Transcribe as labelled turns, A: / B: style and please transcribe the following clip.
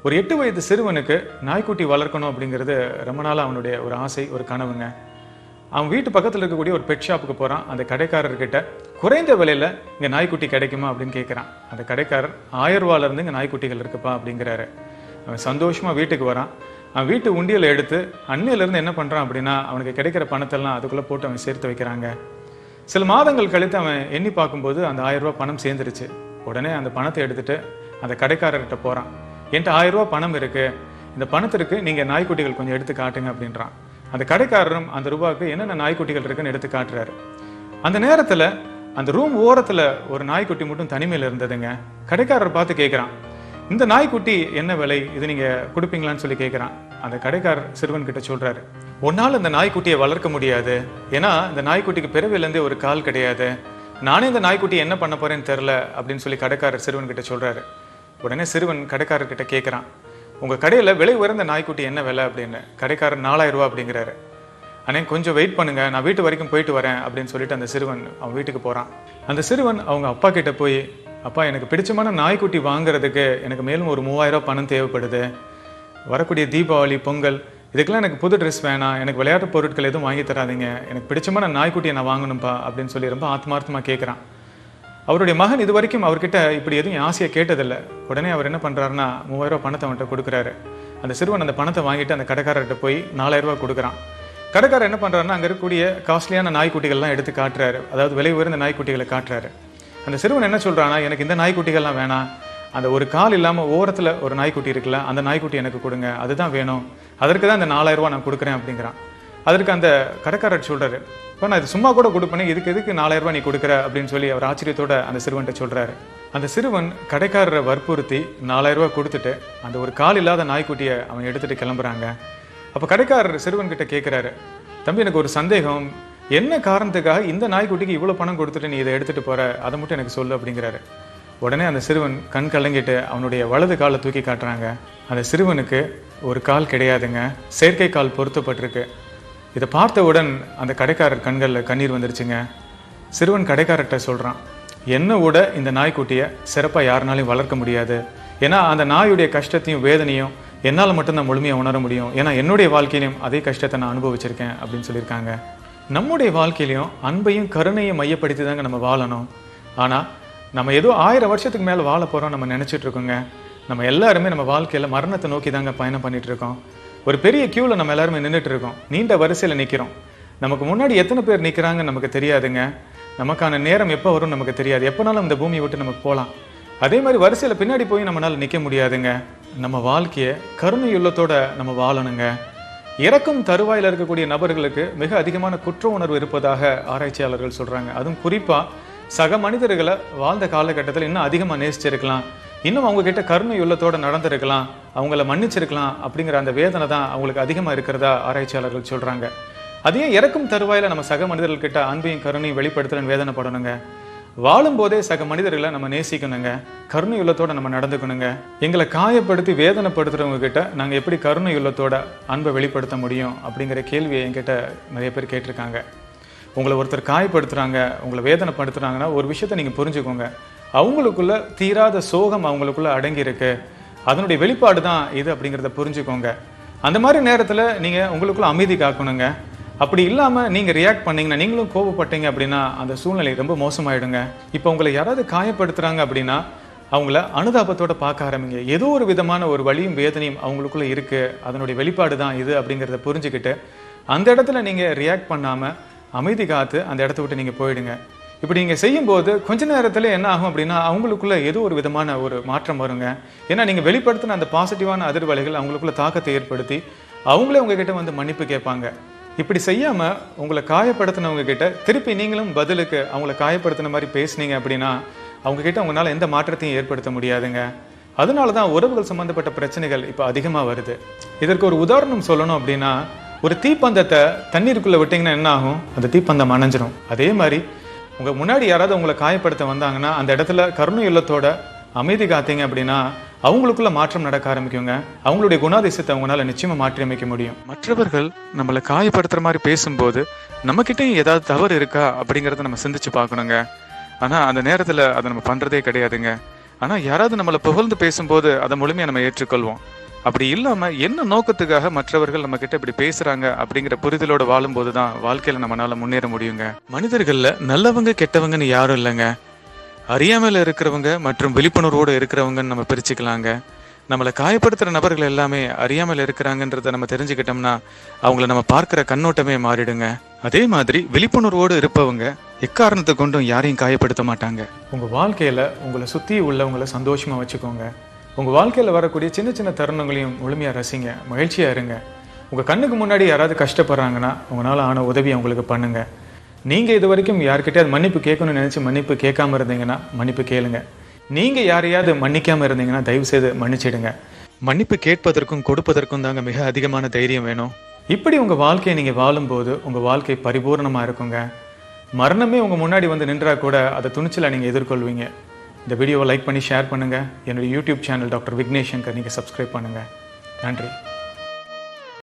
A: ஒரு 8 வயது சிறுவனுக்கு நாய்க்குட்டி வளர்க்கணும் அப்படிங்கிறது ரொம்ப நாளாக அவனுடைய ஒரு ஆசை, ஒரு கனவுங்க. அவன் வீட்டு பக்கத்தில் இருக்கக்கூடிய ஒரு பெட் ஷாப்புக்கு போகிறான். அந்த கடைக்காரர்கிட்ட குறைந்த விலையில் இங்கே நாய்க்குட்டி கிடைக்குமா அப்படின்னு கேட்குறான். அந்த கடைக்காரர் 1000 ரூபாயிலேருந்து இங்கே நாய்க்குட்டிகள் இருக்குப்பா அப்படிங்கிறாரு. அவன் சந்தோஷமாக வீட்டுக்கு வரான். அவன் வீட்டு உண்டியலை எடுத்து அன்னையிலேருந்து என்ன பண்ணுறான் அப்படின்னா, அவனுக்கு கிடைக்கிற பணத்தெல்லாம் அதுக்குள்ளே போட்டு அவன் சேர்த்து வைக்கிறாங்க. சில மாதங்கள் கழித்து அவன் எண்ணி பார்க்கும்போது அந்த 1000 ரூபா பணம் சேர்ந்துருச்சு. உடனே அந்த பணத்தை எடுத்துட்டு அந்த கடைக்காரர்கிட்ட போகிறான். என்கிட்ட 1000 ரூபா பணம் இருக்குது, இந்த பணத்திற்கு நீங்கள் நாய்க்குட்டிகள் கொஞ்சம் எடுத்து காட்டுங்க அப்படின்றான். அந்த கடைக்காரரும் அந்த ரூபாய்க்கு என்னென்ன நாய்க்குட்டிகள் இருக்குன்னு எடுத்து காட்டுறாரு. அந்த நேரத்தில் அந்த ரூம் ஓரத்தில் ஒரு நாய்க்குட்டி மட்டும் தனிமையில் இருந்ததுங்க. கடைக்காரர் பார்த்து கேட்குறான், இந்த நாய்க்குட்டி என்ன விலை, இது நீங்கள் கொடுப்பீங்களான்னு சொல்லி கேட்குறான். அந்த கடைக்காரர் சிறுவன் கிட்ட சொல்கிறாரு, ஒன்னால் இந்த நாய்க்குட்டியை வளர்க்க முடியாது, ஏன்னா இந்த நாய்க்குட்டிக்கு பிறவிலேருந்தே ஒரு கால் கிடையாது, நானே இந்த நாய்க்குட்டி என்ன பண்ண போறேன்னு தெரில அப்படின்னு சொல்லி கடைக்காரர் சிறுவன் கிட்ட சொல்கிறாரு. உடனே சிறுவன் கடைக்காரர்கிட்ட கேட்குறான், உங்கள் கடையில் விலை உயர்ந்த நாய்க்குட்டி என்ன விலை அப்படின்னு. கடைக்காரர் 4000 ரூபா அப்படிங்கிறாரு. அண்ணே கொஞ்சம் வெயிட் பண்ணுங்க, நான் வீட்டு வரைக்கும் போயிட்டு வரேன் அப்படின்னு சொல்லிட்டு அந்த சிறுவன் அவன் வீட்டுக்கு போகிறான். அந்த சிறுவன் அவங்க அப்பா கிட்ட போய், அப்பா எனக்கு பிடிச்சமான நாய்க்குட்டி வாங்குறதுக்கு எனக்கு மேலும் ஒரு 3000 ரூபா பணம் தேவைப்படுது, வரக்கூடிய தீபாவளி பொங்கல் இதுக்கெல்லாம் எனக்கு புது ட்ரெஸ் வேணாம், எனக்கு விளையாட்டு பொருட்கள் எதுவும் வாங்கி தராதிங்க, எனக்கு பிடிச்சமான நாய்க்குட்டியை நான் வாங்கணும்ப்பா அப்படின்னு சொல்லி ரொம்ப ஆத்மார்த்தமாக கேட்குறான். அவருடைய மகன் இது வரைக்கும் அவர்கிட்ட இப்படி எதுவும் ஆசையை கேட்டதில்லை. உடனே அவர் என்ன பண்ணுறாருன்னா 3000 ரூபா பணத்தை அவன்கிட்ட கொடுக்குறாரு. அந்த சிறுவன் அந்த பணத்தை வாங்கிட்டு அந்த கடைக்காரர்கிட்ட போய் 4000 ரூபா கொடுக்குறான். கடைக்காரர் என்ன பண்ணுறாருன்னா அங்கே இருக்கக்கூடிய காஸ்ட்லியான நாய்க்குட்டிகள்லாம் எடுத்து காட்டுறாரு, அதாவது விலை உயர்ந்த நாய்க்குட்டிகளை காட்டுறாரு. அந்த சிறுவன் என்ன சொல்கிறான்னா, எனக்கு இந்த நாய்க்குட்டிகள்லாம் வேணாம், அந்த ஒரு கால் இல்லாமல் ஓரத்தில் ஒரு நாய்க்குட்டி இருக்குல்ல, அந்த நாய்க்குட்டி எனக்கு கொடுங்க, அதுதான் வேணும், அதற்கு தான் இந்த 4000 ரூபா நான் கொடுக்குறேன் அப்படிங்கிறான். அதற்கு அந்த கடைக்காரர் சொல்கிறாரு, இப்போ நான் இது சும்மா கூட கொடுப்பேனே, இதுக்கு எதுக்கு 4000 ரூபா நீ கொடுக்குற அப்படின்னு சொல்லி அவர் ஆச்சரியத்தோட அந்த சிறுவன்கிட்ட சொல்கிறாரு. அந்த சிறுவன் கடைக்காரரை வற்புறுத்தி 4000 ரூபா கொடுத்துட்டு அந்த ஒரு கால் இல்லாத நாய்க்குட்டியை அவன் எடுத்துகிட்டு கிளம்புறாங்க. அப்போ கடைக்காரர் சிறுவன்கிட்ட கேட்குறாரு, தம்பி எனக்கு ஒரு சந்தேகம், என்ன காரணத்துக்காக இந்த நாய்க்குட்டிக்கு இவ்வளோ பணம் கொடுத்துட்டு நீ இதை எடுத்துகிட்டு போகிற, அதை மட்டும் எனக்கு சொல்லு அப்படிங்கிறாரு. உடனே அந்த சிறுவன் கண் கலங்கிட்டு அவனுடைய வலது காலை தூக்கி காட்டுறாங்க. அந்த சிறுவனுக்கு ஒரு கால் கிடையாதுங்க, செயற்கை கால் பொருத்தப்பட்டிருக்கு. இதை பார்த்தவுடன் அந்த கடைக்காரர் கண்களில் கண்ணீர் வந்துருச்சுங்க. சிறுவன் கடைக்காரர்கிட்ட சொல்கிறான், என்னை விட இந்த நாய்க்குட்டியை சிறப்பாக யாருனாலையும் வளர்க்க முடியாது, ஏன்னா அந்த நாயுடைய கஷ்டத்தையும் வேதனையும் என்னால் மட்டும்தான் முழுமையாக உணர முடியும், ஏன்னா என்னுடைய வாழ்க்கையிலையும் அதே கஷ்டத்தை நான் அனுபவிச்சிருக்கேன் அப்படின்னு சொல்லியிருக்காங்க. நம்முடைய வாழ்க்கையிலையும் அன்பையும் கருணையும் மையப்படுத்தி தாங்க நம்ம வாழணும். ஆனால் நம்ம ஏதோ 1000 வருஷத்துக்கு மேலே வாழ போகிறோம் நம்ம நினச்சிட்டு இருக்கோங்க. நம்ம எல்லாருமே நம்ம வாழ்க்கையில் மரணத்தை நோக்கி தாங்க பயணம் பண்ணிட்டு இருக்கோம். ஒரு பெரிய கியூவில் நம்ம எல்லாருமே நின்றுட்டு இருக்கோம், நீண்ட வரிசையில் நிற்கிறோம். நமக்கு முன்னாடி எத்தனை பேர் நிற்கிறாங்கன்னு நமக்கு தெரியாதுங்க. நமக்கான நேரம் எப்போ வரும் நமக்கு தெரியாது, எப்போனாலும் இந்த பூமியை விட்டு நமக்கு போகலாம். அதே மாதிரி வரிசையில் பின்னாடி போய் நம்மளால் நிற்க முடியாதுங்க. நம்ம வாழ்க்கையை கருணையுள்ளத்தோட நம்ம வாழணுங்க. இறக்கும் தருவாயில் இருக்கக்கூடிய நபர்களுக்கு மிக அதிகமான குற்ற உணர்வு இருப்பதாக ஆராய்ச்சியாளர்கள் சொல்கிறாங்க. அதுவும் குறிப்பாக சக மனிதர்களை வாழ்ந்த காலகட்டத்தில் இன்னும் அதிகமாக நேசிச்சிருக்கலாம், இன்னும் அவங்க கிட்ட கருணை உள்ளத்தோடு நடந்திருக்கலாம், அவங்கள மன்னிச்சிருக்கலாம் அப்படிங்கிற அந்த வேதனை தான் அவங்களுக்கு அதிகமாக இருக்கிறதா ஆராய்ச்சியாளர்கள் சொல்கிறாங்க. அதே இறக்கும் தருவாயில் நம்ம சக மனிதர்கள்கிட்ட அன்பையும் கருணையும் வெளிப்படுத்தலன்னு வேதனைப்படணுங்க. வாழும்போதே சக மனிதர்களை நம்ம நேசிக்கணுங்க, கருணை உள்ளத்தோட நம்ம நடந்துக்கணுங்க. எங்களை காயப்படுத்தி வேதனைப்படுத்துறவங்க கிட்ட நாங்கள் எப்படி கருணை உள்ளத்தோட அன்பை வெளிப்படுத்த முடியும் அப்படிங்கிற கேள்வியை என்கிட்ட நிறைய பேர் கேட்டிருக்காங்க. உங்களை ஒருத்தர் காயப்படுத்துகிறாங்க, உங்களை வேதனைப்படுத்துகிறாங்கன்னா ஒரு விஷயத்த நீங்கள் புரிஞ்சுக்கோங்க, அவங்களுக்குள்ள தீராத சோகம் அவங்களுக்குள்ள அடங்கி இருக்கு, அதனுடைய வெளிப்பாடு தான் இது அப்படிங்கிறத புரிஞ்சுக்கோங்க. அந்த மாதிரி நேரத்தில் நீங்கள் உங்களுக்குள்ள அமைதி காக்கணுங்க. அப்படி இல்லாமல் நீங்கள் ரியாக்ட் பண்ணீங்கன்னா, நீங்களும் கோபப்பட்டீங்க அப்படின்னா அந்த சூழ்நிலை ரொம்ப மோசமாயிடுங்க. இப்போ உங்களை யாராவது காயப்படுத்துகிறாங்க அப்படின்னா அவங்கள அனுதாபத்தோட பார்க்க ஆரம்பிங்க. ஏதோ ஒரு விதமான ஒரு வலியும் வேதனையும் அவங்களுக்குள்ள இருக்குது, அதனுடைய வெளிப்பாடு தான் இது அப்படிங்கிறத புரிஞ்சுக்கிட்டு அந்த இடத்துல நீங்கள் ரியாக்ட் பண்ணாமல் அமைதி காத்து அந்த இடத்த விட்டு நீங்கள் போயிடுங்க. இப்படி நீங்கள் செய்யும்போது கொஞ்ச நேரத்தில் என்ன ஆகும் அப்படின்னா அவங்களுக்குள்ள ஏதோ ஒரு விதமான ஒரு மாற்றம் வருங்க. ஏன்னா நீங்கள் வெளிப்படுத்தின அந்த பாசிட்டிவான அதிர்வலைகள் அவங்களுக்குள்ள தாக்கத்தை ஏற்படுத்தி அவங்களே உங்ககிட்ட வந்து மன்னிப்பு கேட்பாங்க. இப்படி செய்யாமல் உங்களை காயப்படுத்தினவங்க கிட்ட திருப்பி நீங்களும் பதிலுக்கு அவங்கள காயப்படுத்தின மாதிரி பேசுனீங்க அப்படின்னா அவங்கக்கிட்ட உங்களால் எந்த மாற்றத்தையும் ஏற்படுத்த முடியாதுங்க. அதனால தான் உறவுகள் சம்மந்தப்பட்ட பிரச்சனைகள் இப்போ அதிகமாக வருது. இதற்கு ஒரு உதாரணம் சொல்லணும் அப்படின்னா, ஒரு தீப்பந்தத்தை தண்ணீருக்குள்ளே விட்டிங்கன்னா என்ன ஆகும், அந்த தீப்பந்தம் அணைஞ்சிரும். அதே மாதிரி உங்கள் முன்னாடி யாராவது உங்களை காயப்படுத்த வந்தாங்கன்னா அந்த இடத்துல கருணை உள்ளத்தோட அமைதி காத்தீங்க அப்படின்னா அவங்களுக்குள்ள மாற்றம் நடக்க ஆரம்பிக்குங்க. அவங்களுடைய குணாதிசயத்தை அவங்களால நிச்சயமா மாற்றி அமைக்க முடியும். மற்றவர்கள் நம்மளை காயப்படுத்துற மாதிரி பேசும்போது நம்ம கிட்டயும் ஏதாவது தவறு இருக்கா அப்படிங்கறத நம்ம சிந்திச்சு பார்க்கணுங்க. ஆனா அந்த நேரத்துல அதை நம்ம பண்றதே கிடையாதுங்க. ஆனால் யாராவது நம்மளை புகழ்ந்து பேசும்போது அதை முழுமையாக நம்ம ஏற்றுக்கொள்வோம். அப்படி இல்லாமல் என்ன நோக்கத்துக்காக மற்றவர்கள் நம்ம கிட்ட இப்படி பேசுறாங்க அப்படிங்கிற புரிதலோடு வாழும்போது தான் வாழ்க்கையில் நம்மளால முன்னேற முடியுங்க. மனிதர்களில் நல்லவங்க கெட்டவங்கன்னு யாரும் இல்லைங்க. அறியாமையில் இருக்கிறவங்க மற்றும் விழிப்புணர்வோடு இருக்கிறவங்கன்னு நம்ம பிரிச்சுக்கலாங்க. நம்மளை காயப்படுத்துகிற நபர்கள் எல்லாமே அறியாமல் இருக்கிறாங்கன்றதை நம்ம தெரிஞ்சுக்கிட்டோம்னா அவங்கள நம்ம பார்க்குற கண்ணோட்டமே மாறிடுங்க. அதே மாதிரி விழிப்புணர்வோடு இருப்பவங்க எக்காரணத்தை கொண்டும் யாரையும் காயப்படுத்த மாட்டாங்க. உங்கள் வாழ்க்கையில் உங்களை சுற்றி உள்ளவங்களை சந்தோஷமாக வச்சுக்கோங்க. உங்கள் வாழ்க்கையில் வரக்கூடிய சின்ன சின்ன தருணங்களையும் முழுமையாக ரசிங்க, மகிழ்ச்சியாக இருங்க. உங்கள் கண்ணுக்கு முன்னாடி யாராவது கஷ்டப்படுறாங்கன்னா உங்களால் ஆன உதவி அவங்களுக்கு பண்ணுங்க. நீங்கள் இது வரைக்கும் யார்கிட்டயாவது மன்னிப்பு கேட்கணும்னு நினச்சி மன்னிப்பு கேட்காம இருந்தீங்கன்னா மன்னிப்பு கேளுங்க. நீங்கள் யாரையாவது மன்னிக்காமல் இருந்தீங்கன்னா தயவுசெய்து மன்னிச்சிடுங்க. மன்னிப்பு கேட்பதற்கும் கொடுப்பதற்கும் தாங்க மிக அதிகமான தைரியம் வேணும். இப்படி உங்கள் வாழ்க்கையை நீங்கள் வாழும்போது உங்கள் வாழ்க்கை பரிபூர்ணமாக இருக்குங்க. மரணமே உங்கள் முன்னாடி வந்து நின்றா கூட அதை துணிச்சலை நீங்கள் எதிர்கொள்வீங்க. இந்த வீடியோவை லைக் பண்ணி ஷேர் பண்ணுங்கள். என்னுடைய YouTube channel doctor Vignesh Shankar நீங்கள் சப்ஸ்கிரைப் பண்ணுங்கள். நன்றி.